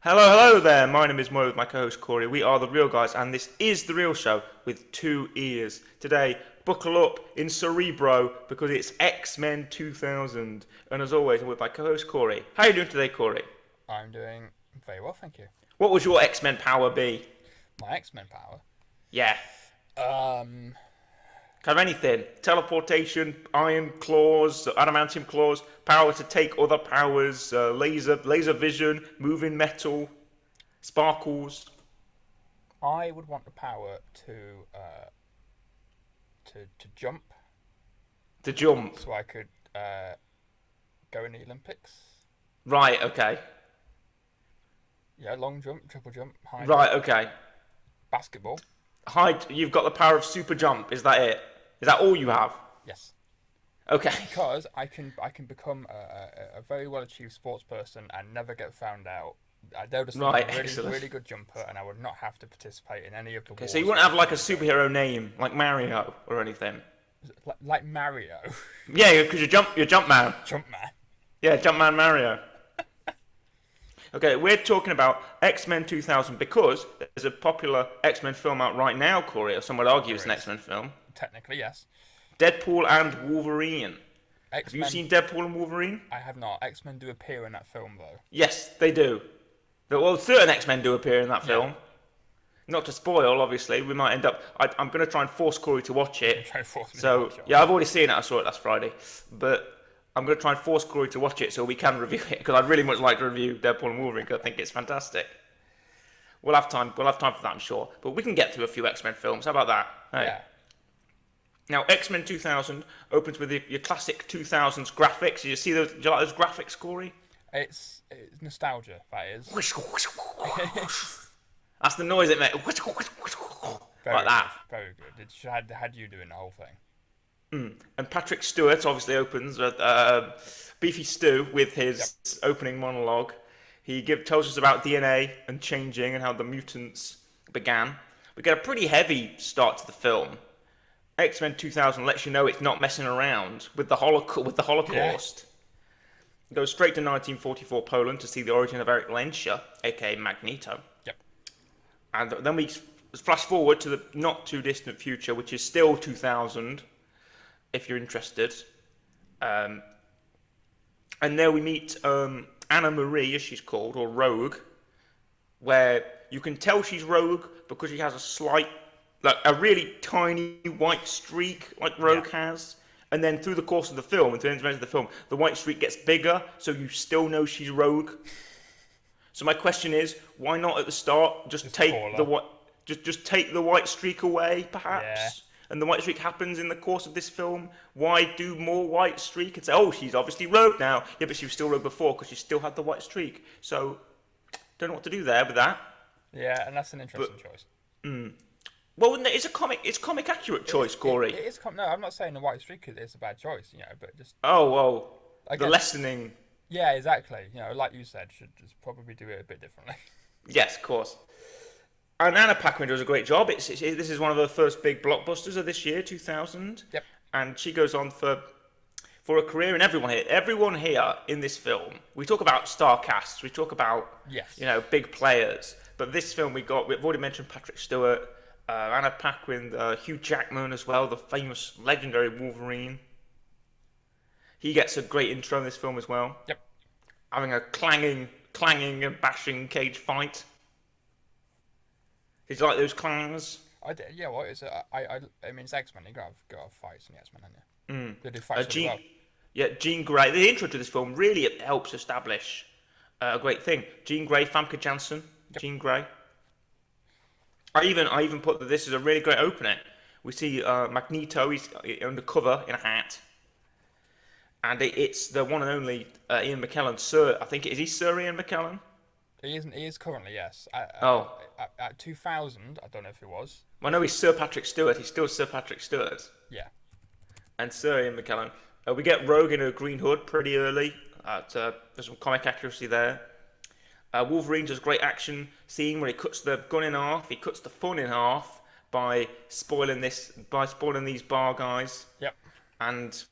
Hello, hello there. My name is Mo with my co-host Corey. We are the Real Guys, and this is the Real Show with two ears. Today, buckle up in Cerebro because it's X-Men 2000. And as always, I'm with my co-host Corey. How are you doing today, Corey? I'm doing very well, thank you. What would your X-Men power be? My X-Men power. Yeah, Um, kind of anything. Teleportation, iron claws, adamantium claws, power to take other powers, laser vision, moving metal, sparkles. I would want the power to jump, To jump. so I could go in the Olympics. Right, okay. Yeah, long jump, triple jump, high Right, jump, okay. basketball. Hi, you've got the power of super jump. Is that it? Is that all you have? Yes, Okay. because I can become a very well achieved sports person and never get found out. They'll just think Right, I'm a really excellent. really good jumper, and I would not have to participate in any of the Okay, wars. so you wouldn't have like a superhero name like Mario or anything. Like Mario, Yeah, because you're jump man. jump man. Yeah, Jumpman Mario. Okay, we're talking about X-Men 2000 because there's a popular X-Men film out right now, Corey, or some would argue There it's an is X-Men film. technically yes. Deadpool and Wolverine. Have you X-Men. seen Deadpool and Wolverine? I have not. X-Men do appear in that film though. Yes, they do. Well, certain X-Men do appear in that Yeah. film. Not to spoil, obviously. We might end up. I'm going to try and force Corey to watch it. Try to force me to So, watch it. yeah, I've already seen it. I saw it last Friday. But I'm going to try and force Corey to watch it so we can review it. Because I'd really much like to review Deadpool and Wolverine because I think it's fantastic. We'll have time. We'll have time for that, I'm sure. But we can get through a few X-Men films. How about that? Hey. Yeah. Now, X-Men 2000 opens with your classic 2000s graphics. Do you like those graphics, Corey? It's nostalgia. That is. That's the noise it makes. Very Like that. good. Very good. It had you doing the whole thing. And Patrick Stewart obviously opens Beefy Stew with his opening monologue. He tells us about DNA and changing and how the mutants began. We get a pretty heavy start to the film. X-Men 2000 lets you know it's not messing around with the Holocaust. Goes straight to 1944 Poland to see the origin of Eric Lenscher, aka Magneto. Yep. And then we flash forward to the not too distant future, which is still 2000, if you're interested. And there we meet Anna Marie, as she's called, or Rogue, where you can tell she's Rogue because she has a really tiny white streak, like Rogue has. And then through the course of the film, and through the end of the film, the white streak gets bigger, so you still know she's Rogue. So my question is, why not at the start just take just take the white streak away, perhaps? Yeah. And the white streak happens in the course of this film. Why do more white streak and say, oh, she's obviously Rogue now? Yeah, but she was still Rogue before because she still had the white streak. So, don't know what to do there with that. Yeah, and that's an interesting choice. Well, it's a comic accurate choice, Corey. It is. No, I'm not saying the white streak is a bad choice. But just Oh well, again, the lessening. yeah, exactly. Like you said, should just probably do it a bit differently. Yes, of course. And Anna Paquin does a great job. This is one of the first big blockbusters of this year, 2000. Yep. And she goes on for a career, and everyone here in this film. We talk about star casts. We talk about Yes. big players. But this film we've already mentioned Patrick Stewart, Anna Paquin, Hugh Jackman as well, the famous legendary Wolverine. He gets a great intro in this film as well. Yep. Having a clanging and bashing cage fight. Did you like those clangs? I did. Yeah. What is it? I mean, it's X-Men. You gotta have fights in the X-Men, haven't you? They do fights really well. Yeah, Jean Grey. The intro to this film really helps establish a great thing. Jean Grey, Famke Janssen, Jean Grey. I even put that this is a really great opening. We see Magneto. He's undercover in a hat, and it's the one and only Ian McKellen. Sir, I think is he Sir Ian McKellen? He isn't. He is currently, yes. At 2000, I don't know if it was. Well, no, he's Sir Patrick Stewart. He's still Sir Patrick Stewart. Yeah. And Sir Ian McKellen. We get Rogue in a green hood pretty early. There's some comic accuracy there. Wolverine does great action scene where he cuts the gun in half. He cuts the fun in half by spoiling these bar guys. Yep. And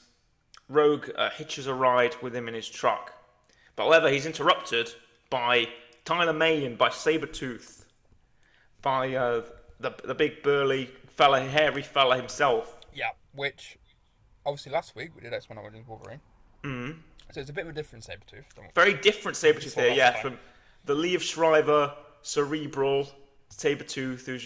Rogue hitches a ride with him in his truck. But however, he's interrupted by Tyler Mane by Sabretooth, by the big burly fella, hairy fella himself. Yeah, which obviously last week we did X-Men Origins Wolverine. So it's a bit of a different Sabretooth. Very different Sabretooth here, yeah, time. from the Liev Schreiber, cerebral Sabretooth, who's,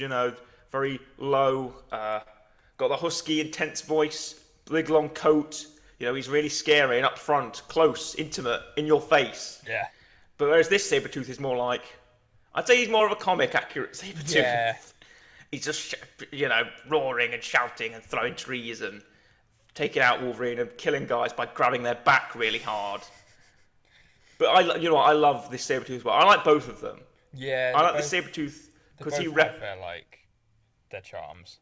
very low, got the husky, intense voice, big long coat. He's really scary and up front, close, intimate, in your face. Yeah. But whereas this Sabretooth is more like, I'd say he's more of a comic accurate Sabretooth. Yeah. He's just, roaring and shouting and throwing trees and taking out Wolverine and killing guys by grabbing their back really hard. But I love this Sabretooth as well. I like both of them. Yeah. I like the Sabretooth because he have their charms.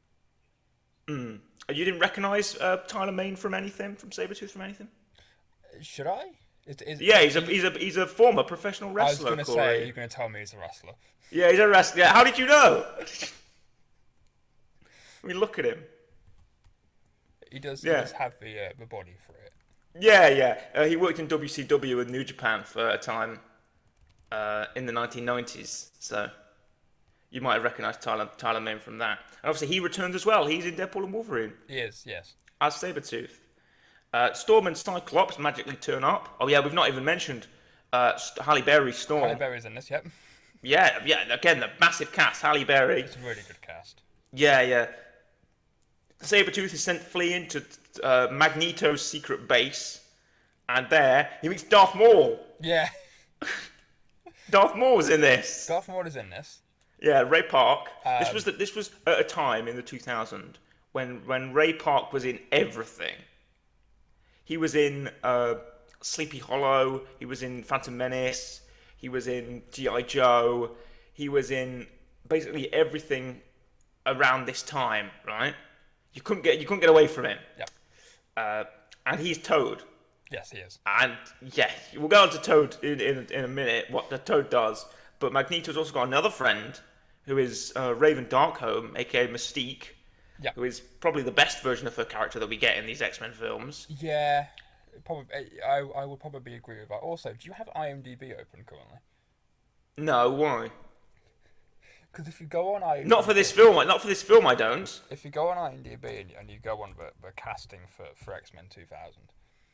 You didn't recognise Tyler Mane from anything, from Sabretooth from anything? Should I? Yeah, he's a former professional wrestler. I was going to say, you're going to tell me he's a wrestler. Yeah, he's a wrestler. Yeah, how did you know? I mean, look at him. He does have the body for it. Yeah. He worked in WCW and New Japan for a time in the 1990s, so you might have recognised Tyler Mane from that. And obviously, he returns as well. He's in Deadpool and Wolverine. He is, yes. As Sabretooth. Storm and Cyclops magically turn up. Oh yeah, we've not even mentioned Halle Berry's Storm. Halle Berry's in this, yep. Yeah. Again, the massive cast, Halle Berry. It's a really good cast. Yeah. Sabretooth is sent fleeing to Magneto's secret base, and there he meets Darth Maul. Yeah. Darth Maul was in this. Darth Maul is in this. Yeah, Ray Park. This was at a time in the 2000s when Ray Park was in everything. He was in Sleepy Hollow. He was in Phantom Menace. He was in G.I. Joe. He was in basically everything around this time, right? You couldn't get away from him. Yep. And he's Toad. Yes, he is. And yeah, we'll go on to Toad in a minute, what the Toad does. But Magneto's also got another friend who is Raven Darkholme, aka Mystique, yep. who is probably the best version of her character that we get in these X-Men films. Yeah, probably. I would probably agree with that. Also, do you have IMDb open currently? No, why? Because if you go on IMDb... Not for this film, I don't. If you go on IMDb and you go on the casting for X-Men 2000...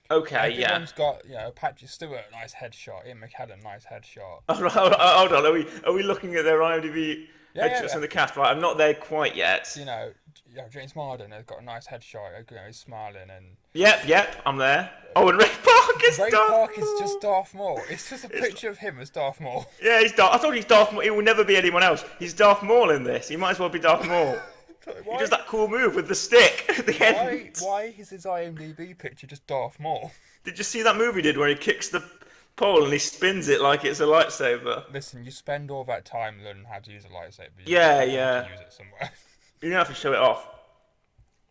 Okay, Everyone's got, Patrick Stewart, nice headshot. Ian McKellen, nice headshot. Hold on, are we looking at their IMDb headshots in the cast? Right, I'm not there quite yet. James Marden has got a nice headshot. He's smiling and... Yep, I'm there. Oh, and Ray Park is Darth Maul. Ray Park is just Darth Maul. It's just a picture of him as Darth Maul. Yeah, he's Darth. I thought he's Darth Maul. He will never be anyone else. He's Darth Maul in this. He might as well be Darth Maul. He does that cool move with the stick at the end. Why is his IMDb picture just Darth Maul? Did you see that movie he did where he kicks the pole and he spins it like it's a lightsaber? Listen, you spend all that time learning how to use a lightsaber. Yeah. Have to use it somewhere. You don't have to show it off.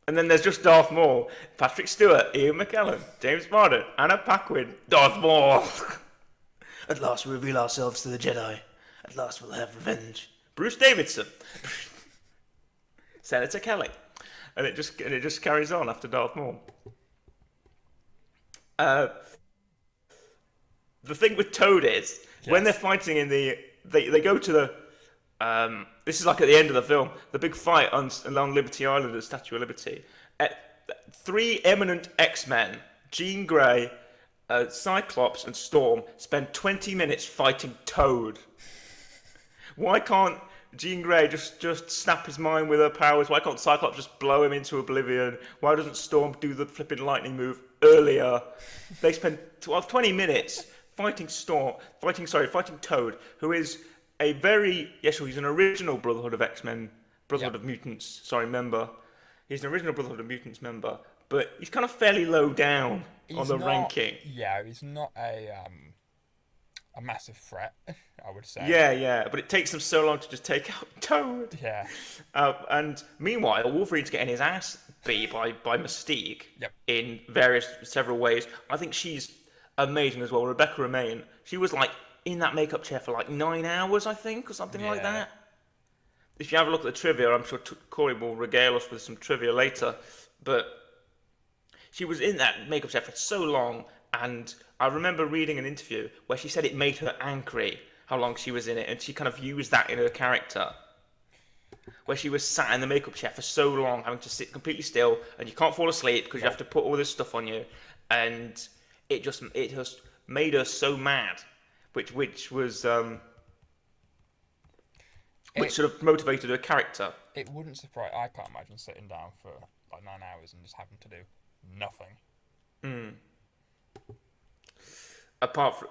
And then there's just Darth Maul, Patrick Stewart, Ian McKellen, James Marden, Anna Paquin, Darth Maul. At last we reveal ourselves to the Jedi. At last we'll have revenge. Bruce Davidson. Senator Kelly. And it just carries on after Darth Maul. The thing with Toad is, when they're fighting in they go to the, this is like at the end of the film, the big fight along Liberty Island at Statue of Liberty. 3 eminent X-Men, Jean Grey, Cyclops and Storm, spend 20 minutes fighting Toad. Why can't Jean Grey just snap his mind with her powers? Why can't Cyclops just blow him into oblivion? Why doesn't Storm do the flipping lightning move earlier? They spend 20 minutes fighting Toad, who is he's an original Brotherhood of X-Men, Brotherhood of Mutants, member. He's an original Brotherhood of Mutants member, but he's kind of fairly low down on the ranking. Yeah, he's not a massive threat, I would say. Yeah, but it takes them so long to just take out Toad. Yeah. And meanwhile, Wolverine's getting his ass beat by Mystique in several ways. I think she's amazing as well. Rebecca Romaine, she was in that makeup chair for 9 hours, I think, or something like that. If you have a look at the trivia, I'm sure Corey will regale us with some trivia later, but she was in that makeup chair for so long, and I remember reading an interview where she said it made her angry how long she was in it, and she kind of used that in her character, where she was sat in the makeup chair for so long, having to sit completely still, and you can't fall asleep because you have to put all this stuff on you, and it just made her so mad, which was which sort of motivated her character. It wouldn't surprise. I can't imagine sitting down for like 9 hours and just having to do nothing. Apart from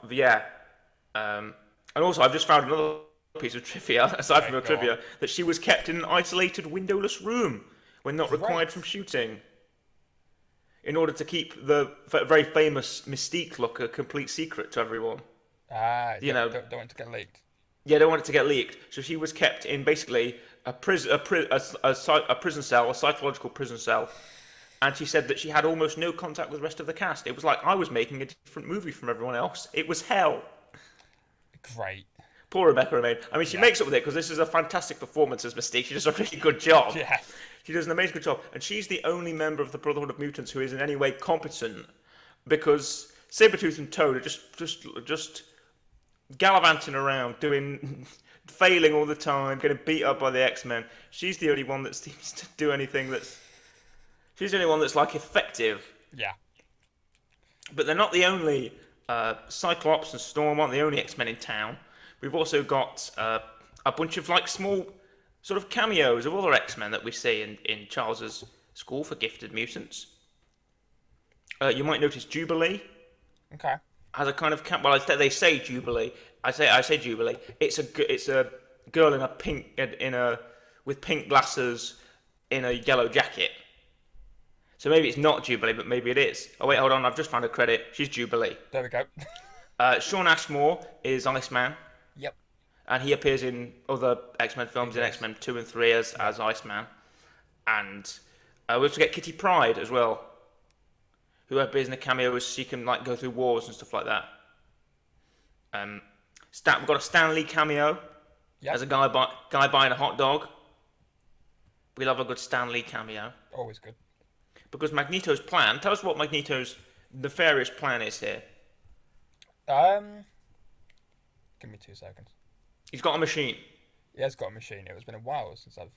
and also I've just found another piece of trivia aside from the trivia that she was kept in an isolated windowless room when not required from shooting, in order to keep the very famous Mystique look a complete secret to everyone. Don't want it to get leaked. Yeah, they don't want it to get leaked. So she was kept in basically a prison cell, a psychological prison cell. And she said that she had almost no contact with the rest of the cast. It was like I was making a different movie from everyone else. It was hell. Great. Poor Rebecca Romaine. I mean, she makes up with it because this is a fantastic performance as Mystique. She does a really good job. Yeah. She does an amazing good job. And she's the only member of the Brotherhood of Mutants who is in any way competent, because Sabretooth and Toad are just gallivanting around, failing all the time, getting beat up by the X-Men. She's the only one that seems to do anything she's the only one that's like effective. Yeah. But they're not the only. Cyclops and Storm aren't the only X-Men in town. We've also got a bunch of like small sort of cameos of other X-Men that we see in Charles's school for gifted mutants. You might notice Jubilee. Okay. Has a kind of they say Jubilee. I say Jubilee. It's a girl in a pink with pink glasses in a yellow jacket. So maybe it's not Jubilee, but maybe it is. Oh wait, hold on. I've just found a credit. She's Jubilee. There we go. Shawn Ashmore is Iceman. Yep. And he appears in other X-Men films, in X-Men 2 and 3 as Iceman. And we also get Kitty Pryde as well, who appears in a cameo as she can like go through wars and stuff like that. We've got a Stan Lee cameo as a guy buying a hot dog. We love a good Stan Lee cameo. Always good. Because Magneto's plan... Tell us what Magneto's nefarious plan is here. Give me 2 seconds. He's got a machine. He has got a machine. It's been a while since I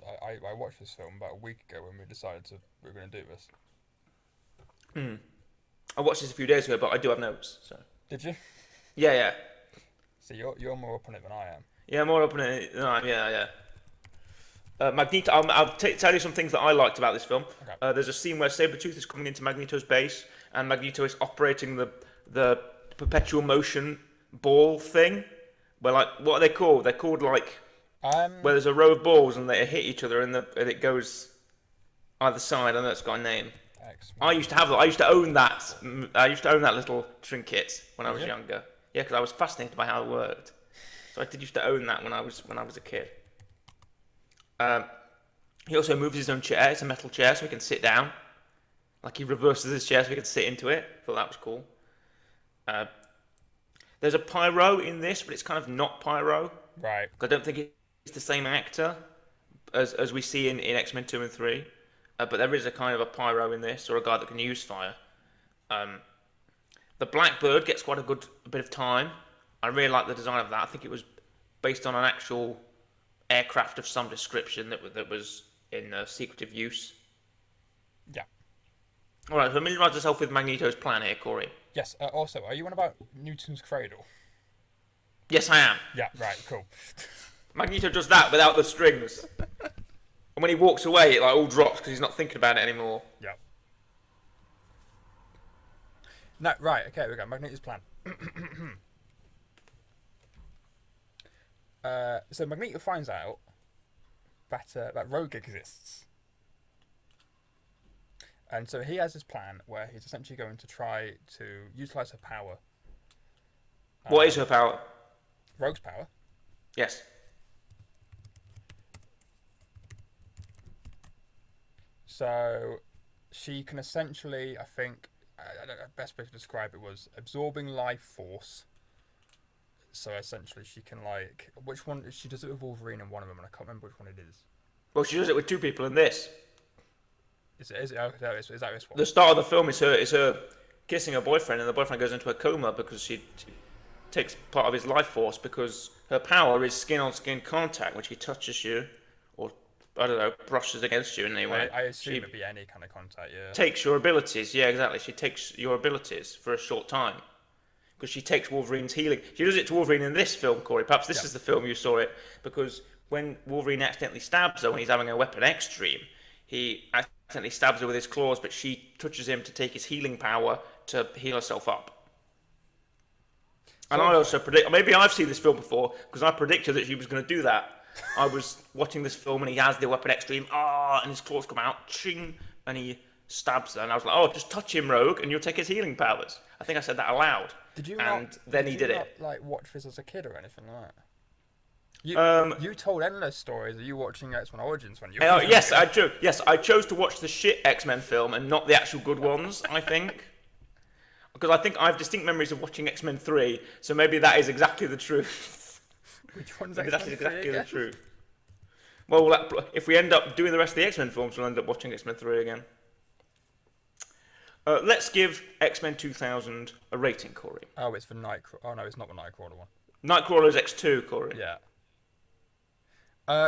watched this film, about a week ago when we decided we were going to do this. I watched this a few days ago, but I do have notes. So. Did you? Yeah. So you're more up on it than I am. Yeah, more up on it than I am, yeah. Magneto. I'll tell you some things that I liked about this film. Okay. There's a scene where Sabretooth is coming into Magneto's base, and Magneto is operating the perpetual motion ball thing. Where like, what are they called? They're called like where there's a row of balls and they hit each other and it goes either side. I know it's got a name. X-Men. I used to have that. I used to own that. I used to own that little trinket when I was younger. Yeah, because I was fascinated by how it worked. So I did used to own that when I was a kid. He also moves his own chair. It's a metal chair, so he can sit down. Like he reverses his chair so he can sit into it. I thought that was cool. There's a Pyro in this, but it's kind of not Pyro. Right. I don't think it's the same actor as we see in X-Men 2 and 3. But there is a kind of a Pyro in this, or a guy that can use fire. The Blackbird gets quite a bit of time. I really like the design of that. I think it was based on an actual aircraft of some description that was in secretive use. Yeah. All right, so familiarise yourself with Magneto's plan here, Corey. Yes. Also, are you on about Newton's cradle? Yes, I am. Yeah. Right. Cool. Magneto does that without the strings, and when he walks away, it like all drops because he's not thinking about it anymore. Yeah. No. Right. Okay. We got Magneto's plan. So Magneto finds out that Rogue exists. And so he has this plan where he's essentially going to try to utilise her power. What is her power? Rogue's power? Yes. So she can essentially, I think, the best way to describe it was absorbing life force. So essentially she can which one, she does it with Wolverine and one of them, and I can't remember which one it is. Well, she does it with two people in this. Is that this one? The start of the film is her kissing her boyfriend, and the boyfriend goes into a coma because she takes part of his life force because her power is skin-on-skin contact, which he touches you, or I don't know, brushes against you in any way. I assume She it'd be any kind of contact, yeah. takes your abilities. Yeah, exactly. She takes your abilities for a short time because she takes Wolverine's healing. She does it to Wolverine in this film, Corey. Perhaps this Yeah. is the film you saw it because when Wolverine accidentally stabs her when he's having a Weapon X dream, he accidentally stabs her with his claws, but she touches him to take his healing power to heal herself up. And I also predict, maybe I've seen this film before because I predicted that she was going to do that. I was watching this film and he has the Weapon X dream, and his claws come out, ching, and he stabs her. And I was like, oh, just touch him, Rogue, and you'll take his healing powers. I think I said that aloud. Did you and not, then did he you did not, it. like, watch this as a kid or anything like that? You told endless stories of you watching X-Men Origins when you were young. Yes, I chose to watch the shit X-Men film and not the actual good ones, I think. Because I think I have distinct memories of watching X-Men 3, so maybe that is exactly the truth. Which one's Maybe X-Men that is 3 exactly the again? truth. Well, if we end up doing the rest of the X-Men films, we'll end up watching X-Men 3 again. Let's give X-Men 2000 a rating, Corey. Oh, it's for Nightcrawler. Oh, no, it's not the Nightcrawler one. Nightcrawler's X2, Corey. Yeah.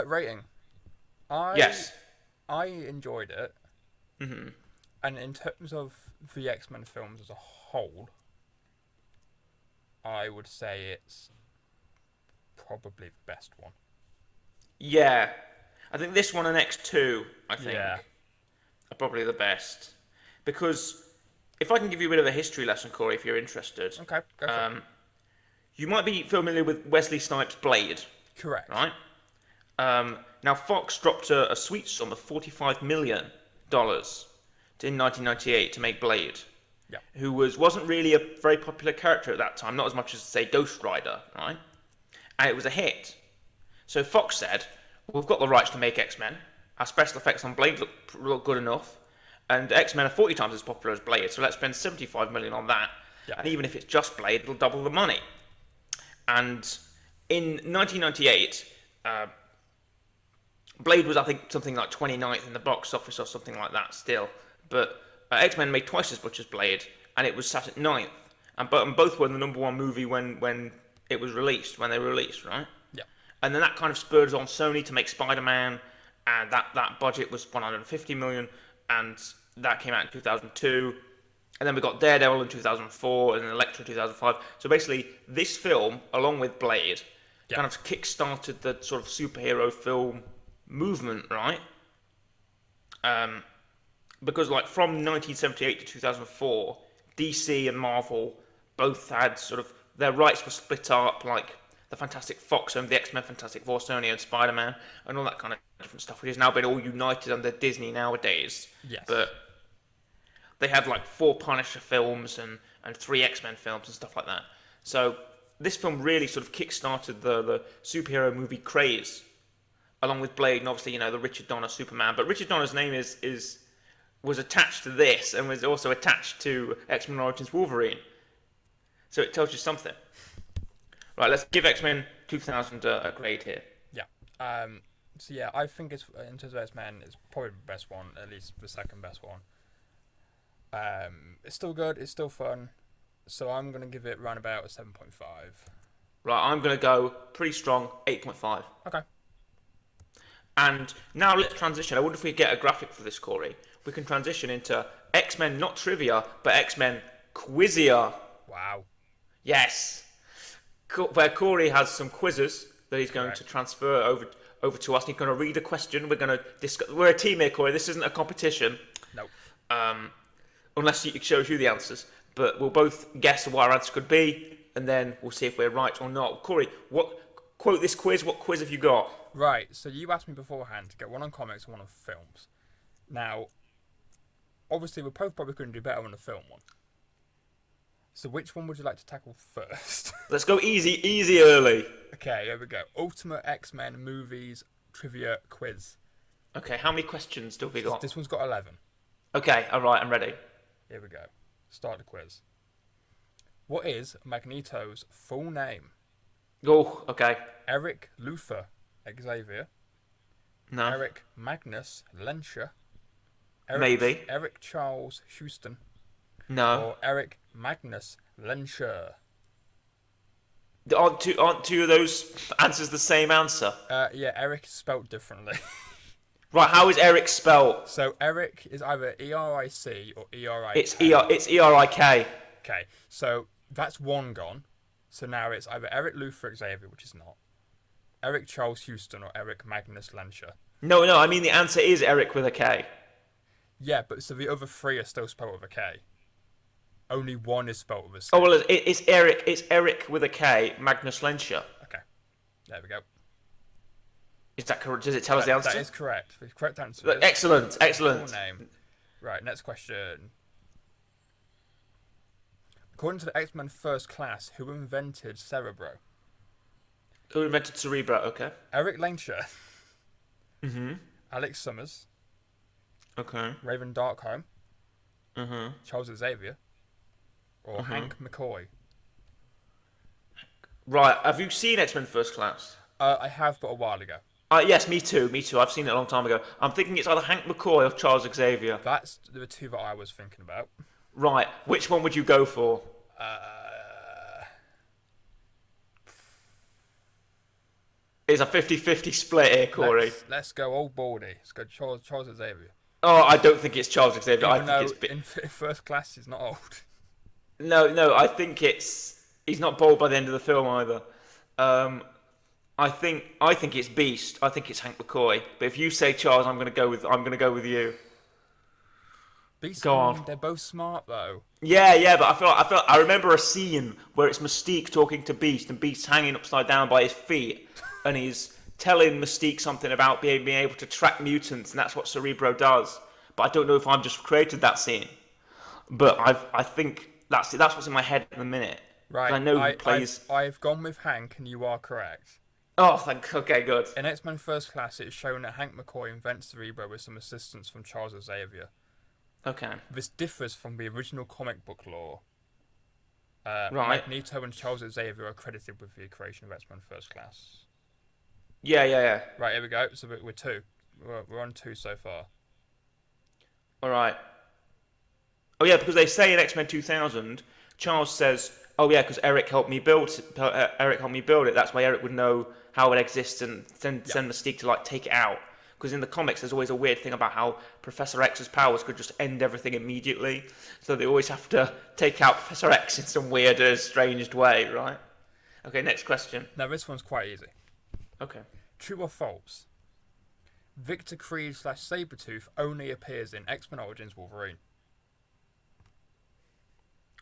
Rating. Yes. I enjoyed it. Mm-hmm. And in terms of the X-Men films as a whole, I would say it's probably the best one. Yeah. I think this one and X2, I think, Yeah. are probably the best. Because if I can give you a bit of a history lesson, Corey, if you're interested. Okay, go for it. You might be familiar with Wesley Snipes' Blade, Correct. right? Now, Fox dropped a sweet sum of $45 million in 1998 to make Blade, Yeah. who wasn't really a very popular character at that time, not as much as, say, Ghost Rider, right? And it was a hit. So Fox said, we've got the rights to make X-Men. Our special effects on Blade look good enough. And X-Men are 40 times as popular as Blade, so let's spend $75 million on that. Yeah. And even if it's just Blade, it'll double the money. And in 1998, Blade was, I think, something like 29th in the box office or something like that still. But X-Men made twice as much as Blade, and it was sat at 9th. And both were the number one movie when it was released, when they were released, right? Yeah. And then that kind of spurred on Sony to make Spider-Man, and that budget was $150 million, and that came out in 2002. And then we got Daredevil in 2004, and then Elektra in 2005. So basically, this film, along with Blade, kind of kick-started the sort of superhero film movement, right? Because like from 1978 to 2004, DC and Marvel both had sort of their rights were split up. Like the Fantastic Fox owned the X-Men, Fantastic Four, Sony owned Spider-Man, and all that kind of different stuff, which has now been all united under Disney nowadays. Yes. But they had like 4 Punisher films and 3 X-Men films and stuff like that. So this film really sort of kick-started the superhero movie craze, along with Blade and obviously, the Richard Donner Superman. But Richard Donner's name was attached to this and was also attached to X-Men Origins Wolverine. So it tells you something. Right, let's give X-Men 2000 a grade here. Yeah. So yeah, I think it's in terms of X-Men, it's probably the best one, at least the second best one. It's still good, it's still fun, so I'm gonna give it around about a 7.5. Right, I'm going to go pretty strong, 8.5. Okay. And now let's transition. I wonder if we get a graphic for this, Corey. We can transition into X-Men, not trivia, but X-Men Quizia. Wow. Yes. Where Corey has some quizzes that he's going to transfer over to us. He's going to read a question. We're going to discuss. We're a team here, Corey. This isn't a competition. No. Unless it shows you the answers. But we'll both guess what our answer could be, and then we'll see if we're right or not. Corey, quote this quiz. What quiz have you got? Right, so you asked me beforehand to get one on comics and one on films. Now, obviously we're both probably going to do better on the film one. So which one would you like to tackle first? Let's go easy early. Okay, here we go. Ultimate X-Men movies trivia quiz. Okay, how many questions do we got? This one's got 11. Okay, alright, I'm ready. Here we go. Start the quiz. What is Magneto's full name? Oh, okay. Eric Luther Xavier. No. Eric Magnus Lenscher. Maybe. Eric Charles Houston. No. Or Eric Magnus Lenscher. Aren't two of those answers the same answer? Yeah, Eric is spelt differently. Right, how is Eric spelt? So Eric is either E-R-I-C or It's E-R-I-K. It's E-R-I-K. Okay, so that's one gone. So now it's either Eric Luther Xavier, which is not, Eric Charles Houston, or Eric Magnus Lenscher. No, I mean the answer is Eric with a K. Yeah, but so the other three are still spelled with a K. Only one is spelled with a C. Oh, well, it's Eric. It's Eric with a K, Magnus Lenscher. Okay, there we go. Is that correct? Does it tell us the answer? That is correct. The correct answer is... Excellent. Full name. Right, next question. According to the X-Men First Class, who invented Cerebro? Who invented Cerebro? Okay. Eric Lenscher. Mm-hmm. Alex Summers. Okay. Raven Darkholme. Mm-hmm. Charles Xavier. Or Hank McCoy. Right. Have you seen X-Men First Class? I have, but a while ago. Yes, me too. I've seen it a long time ago. I'm thinking it's either Hank McCoy or Charles Xavier. That's the two that I was thinking about. Right. Which one would you go for? It's a 50-50 split here, Corey. Let's go old baldy. Let's go Charles Xavier. Oh, I don't think it's Charles Xavier. Even I think in First Class, he's not old. No, I think he's not bold by the end of the film either. I think it's Beast. I think it's Hank McCoy. But if you say Charles, I'm gonna go with you. Beast. Go on. They're both smart though. Yeah, but I remember a scene where it's Mystique talking to Beast, and Beast's hanging upside down by his feet, and he's telling Mystique something about being able to track mutants, and that's what Cerebro does. But I don't know if I've just created that scene. But I think that's what's in my head at the minute. Right. I know who plays. I've gone with Hank, and you are correct. Oh, okay, good. In X-Men First Class, it's shown that Hank McCoy invents Cerebro with some assistance from Charles Xavier. Okay. This differs from the original comic book lore. Right. Magneto and Charles Xavier are credited with the creation of X-Men First Class. Yeah. Right, here we go. So we're two. We're on two so far. All right. Oh yeah, because they say in X-Men 2000, Charles says, "Oh yeah, because Eric helped me build it. That's why Eric would know how it exists and send Mystique to take it out." Because in the comics, there's always a weird thing about how Professor X's powers could just end everything immediately. So they always have to take out Professor X in some weird, estranged way, right? Okay, next question. Now this one's quite easy. Okay. True or false? Victor Creed / Sabretooth only appears in X-Men Origins Wolverine.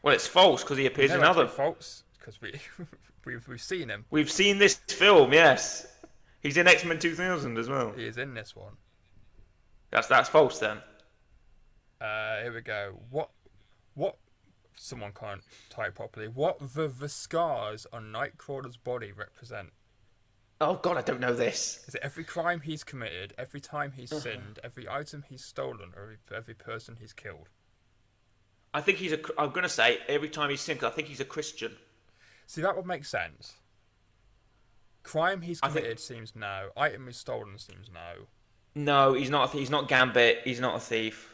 Well, it's false because he appears in other. False because we've seen him. We've seen this film, yes. He's in X-Men 2000 as well. He is in this one. That's false then. Here we go. What? Someone can't type properly. What the scars on Nightcrawler's body represent? Oh God, I don't know this. Is it every crime he's committed, every time he's sinned, every item he's stolen, or every person he's killed? I think I'm going to say every time he's sinned, 'cause I think he's a Christian. See, that would make sense. Crime he's committed seems no. Item he's stolen seems no. No, he's not. He's not Gambit. He's not a thief.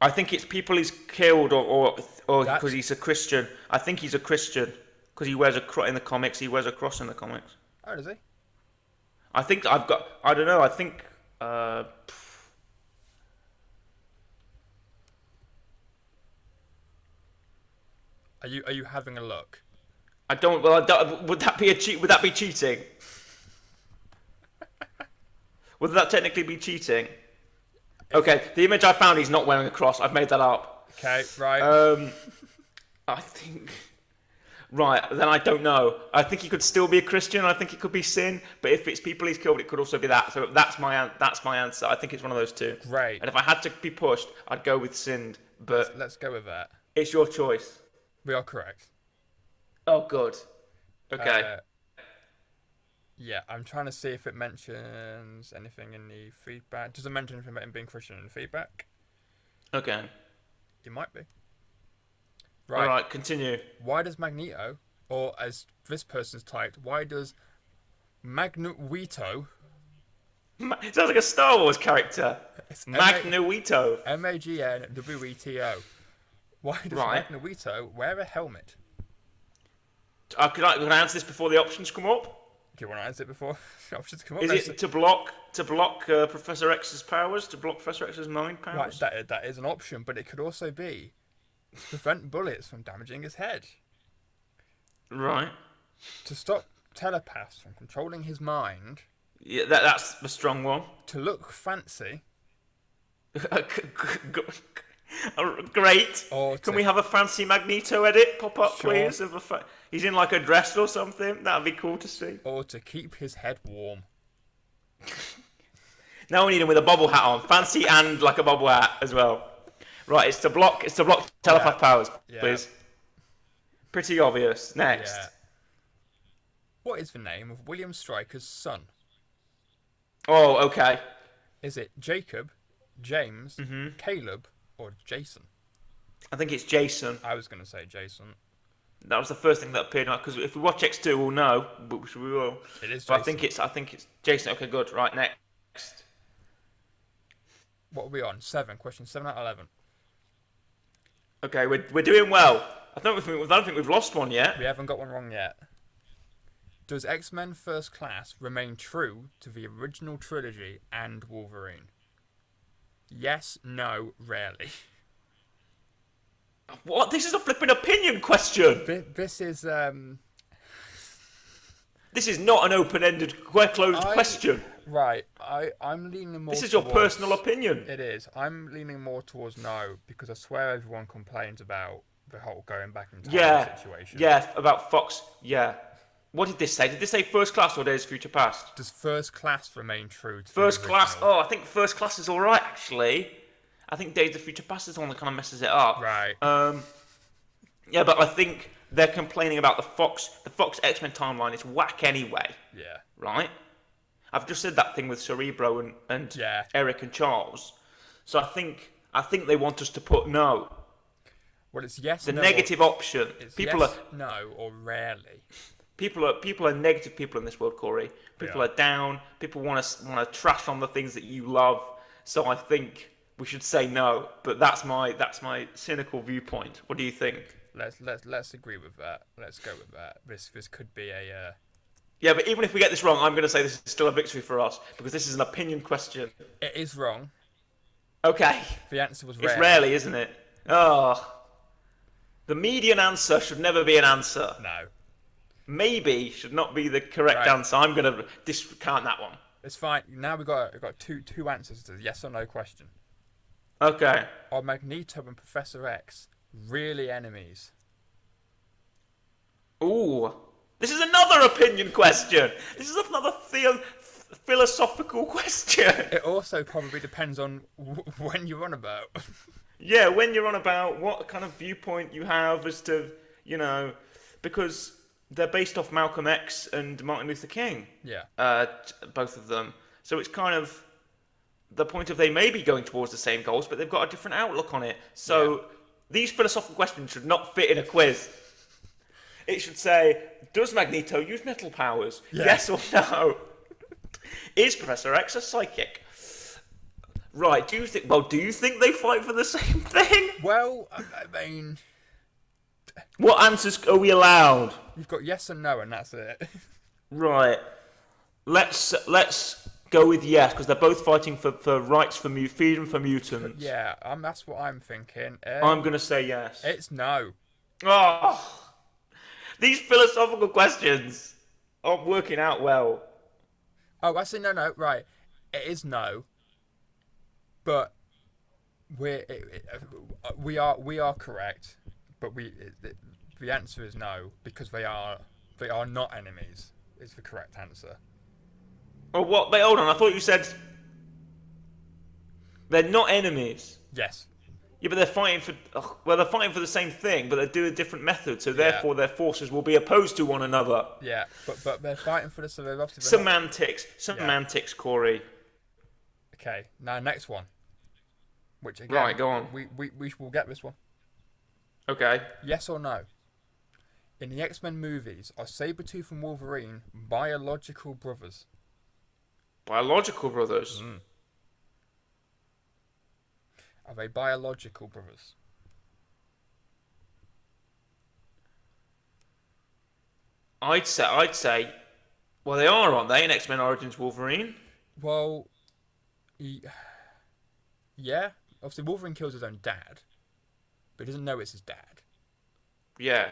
I think it's people he's killed, or because he's a Christian. I think he's a Christian because he wears a cross in the comics. He wears a cross in the comics. Oh, does he? I think I've got. I don't know. I think. Are you having a look? I don't. Well, would that be a cheat? Would that be cheating? Would that technically be cheating? Okay, the image I found, he's not wearing a cross. I've made that up. Okay, right. I think. Right, then I don't know. I think he could still be a Christian. I think it could be sin. But if it's people he's killed, it could also be that. So that's my answer. I think it's one of those two. Great. And if I had to be pushed, I'd go with sinned. But let's go with that. It's your choice. We are correct. Oh, good. Okay. Yeah, I'm trying to see if it mentions anything in the feedback. Does it mention anything about him being Christian in the feedback? Okay. It might be. Right. All right, continue. Why does Magneto, or as this person's typed, why does Magneto... It sounds like a Star Wars character. Magneto. Magneto. Why does Magneto wear a helmet? Can I answer this before the options come up? Do you want to answer it before options come up? Is it to block Professor X's powers? To block Professor X's mind Right, powers? that is an option, but it could also be to prevent bullets from damaging his head, Right. to stop telepaths from controlling his mind, Yeah, that's a strong one. to look fancy, Great. or Can to we have a fancy Magneto edit pop up, Sure. please? He's in like a dress or something. That'd be cool to see. or to keep his head warm. Now we need him with a bobble hat on, fancy and like a bobble hat as well. Right, it's to block telepath powers, Yeah. please. Pretty obvious. Next. Yeah. What is the name of William Stryker's son? Oh, okay. Is it Jacob, James, Mm-hmm. Caleb, or Jason? I think it's Jason. I was going to say Jason. That was the first thing that appeared, because if we watch X2, we'll know, which we will. It is But Jason. I think it's Jason. Okay, good. Right, next. What are we on? 7. Question 7 out of 11. Okay, we're doing well. I don't think we've lost one yet. We haven't got one wrong yet. Does X-Men First Class remain true to the original trilogy and Wolverine? Yes, no, rarely. What? This is a flipping opinion question. This is This is not an open-ended, closed question. right. I'm leaning more. This is your towards- personal opinion. It is. I'm leaning more towards no because I swear everyone complains about the whole going back in time Yeah, situation. yeah, about Fox. Yeah. What did this say? Did this say First Class or Days of Future Past? Does First Class remain true to First the Class. original? Oh, I think First Class is all right actually. I think Days of Future Past is the one that kind of messes it up. Right. Yeah, but I think they're complaining about the Fox X-Men timeline is whack anyway, Yeah. right? I've just said that thing with Cerebro and Yeah. Eric and Charles. So I think they want us to put no. Well, it's yes. The no, negative option. It's People yes, are no, or rarely. people are negative people in this world, Corey. People Yeah. are down. People want to trash on the things that you love. So I think we should say no. But that's my cynical viewpoint. What do you think? Let's agree with that. Let's go with that. This could be a. Yeah, but even if we get this wrong, I'm going to say this is still a victory for us because this is an opinion question. It is wrong. Okay, The answer was it's rarely. rarely, isn't it? Oh, the median answer should never be an answer. No, Maybe should not be the correct Right. answer. I'm going to discount that one. it's fine. Now we've got two answers to the yes or no question. Okay. Are Magneto and Professor X really enemies? Ooh, this is another opinion question. This is another philosophical question. It also probably depends on when you're on about. Yeah, when you're on about what kind of viewpoint you have as to, because they're based off Malcolm X and Martin Luther King, Yeah. both of them. So it's kind of the point of they may be going towards the same goals, but they've got a different outlook on it. So these philosophical questions should not fit in a quiz. It should say, does Magneto use metal powers? Yeah. Yes or no? Is Professor X a psychic? Right, do you think they fight for the same thing? Well, I mean, What answers are we allowed? you've got yes and no, and that's it. Right. Let's go with yes, because they're both fighting for rights for freedom for mutants. Yeah, that's what I'm thinking. I'm going to say yes. It's no. Oh, these philosophical questions aren't working out well. Oh, actually, no. Right, it is no. But we are correct. But the answer is no because they are not enemies. Is the correct answer. Oh, what? Wait, hold on. I thought you said they're not enemies. Yes. Yeah, but they're fighting for the same thing, but they're doing different methods. So therefore, their forces will be opposed to one another. Yeah, but they're fighting for the so they're obviously Semantics, Corey. Okay, now next one. Which again, Right, go on. We will get this one. Okay. Yes or no? In the X-Men movies, are Sabretooth and Wolverine biological brothers? Biological brothers. Are they biological brothers? I'd say, well, they are, aren't they? In X-Men Origins Wolverine. Well, yeah. Obviously, Wolverine kills his own dad, but he doesn't know it's his dad. Yeah.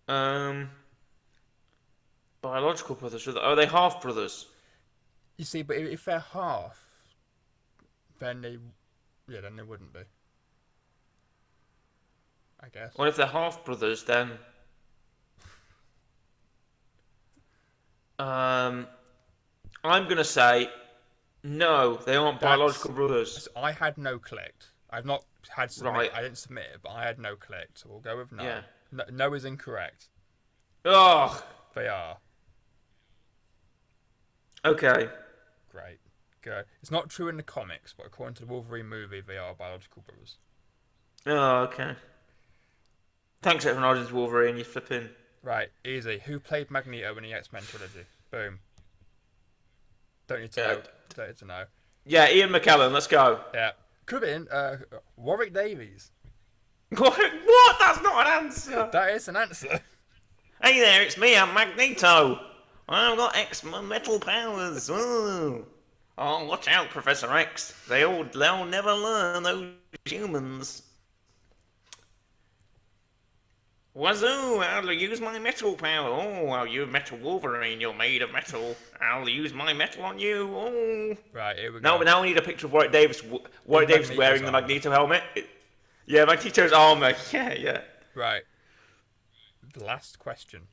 Um, biological brothers. Are they half brothers? You see, but if they're half, then then they wouldn't be. I guess. Well, if they're half brothers, then um, I'm gonna say no. They aren't That's. biological brothers. I had no clicked. I've not had submit. Right. I didn't submit it, but I had no clicked. So we'll go with no. Yeah. No, no is incorrect. Oh. They are. Okay. Great. Good. It's not true in the comics, but according to the Wolverine movie, they are biological brothers. Oh, okay. Thanks, X-Men Origins Wolverine. You flipping. Right, easy. Who played Magneto in the X-Men trilogy? Boom. Don't need to Yeah. know. Don't need to know. Yeah, Ian McKellen. Let's go. Yeah. Could have been Warwick Davies. What? That's not an answer. That is an answer. Hey there, it's me. I'm Magneto. I've got metal powers. Ooh. Oh, watch out, Professor X. They'll never learn, those humans. Wazoo! I'll use my metal power. Oh, I'll use Metal Wolverine. You're made of metal. I'll use my metal on you. Oh. Right, here we Now, go. now we need a picture of Warwick Davis. Warwick Davis Magneto's wearing the armor. Magneto helmet. Yeah, Magneto's armor. Yeah, yeah. Right. The last question.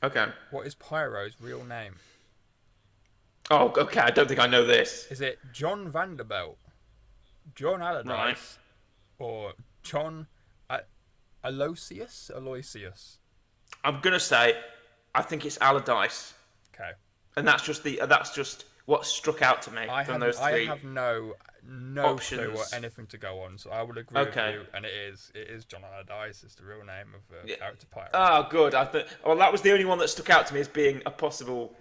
Okay. What is Pyro's real name? Oh, okay. I don't think I know this. Is it John Vanderbilt, John Allardyce, Right. or John Aloysius? I'm gonna say, I think it's Allardyce, Okay. and that's just what struck out to me from those I three. have no clue options. or anything to go on, so I would agree Okay. with you. And it is John Allardyce. It's the real name of Yeah. character Pyro. Oh, good. Well, that was the only one that stuck out to me as being a possible,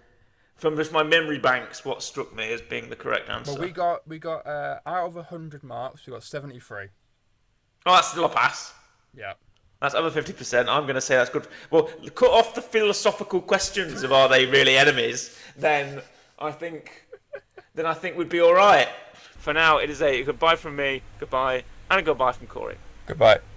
from just my memory banks, what struck me as being the correct answer. Well, we got out of 100 marks, we got 73. Oh, that's still a pass. Yeah. That's over 50%. I'm going to say that's good. Well, cut off the philosophical questions of are they really enemies, then I think we'd be all right. For now, it is a goodbye from me, goodbye, and a goodbye from Corey. Goodbye.